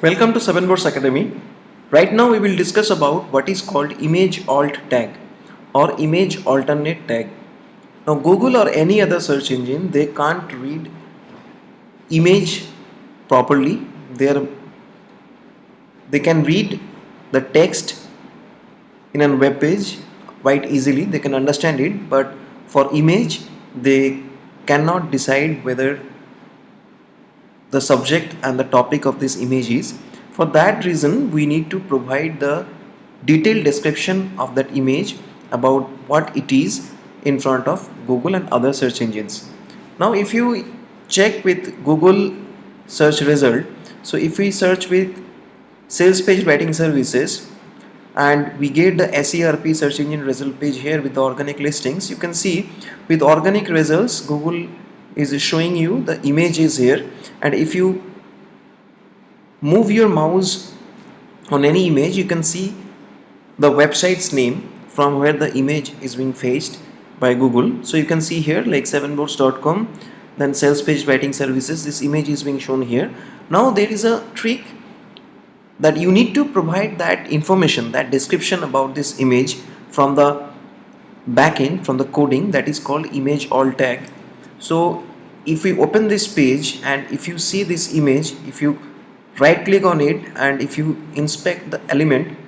Welcome to Seven Boats Academy. Right now we will discuss about what is called image alt tag or image alternate tag. Now Google or any other search engine, they can't read image properly. They can read the text in a web page quite easily. They can understand it, but for image they cannot decide whether the subject and the topic of this image is. For that reason, we need to provide the detailed description of that image about what it is in front of Google and other search engines. Now if you check with Google search result, so if we search with sales page writing services and we get the SERP search engine result page here with the organic listings, you can see with organic results Google is showing you the images here, and if you move your mouse on any image you can see the website's name from where the image is being fetched by Google. So you can see here like 7boats.com, then sales page writing services, this image is being shown here. Now there is a trick that you need to provide that information, that description about this image from the backend, from the coding, that is called image alt tag. So if we open this page and if you see this image, if you right click on it and if you inspect the element,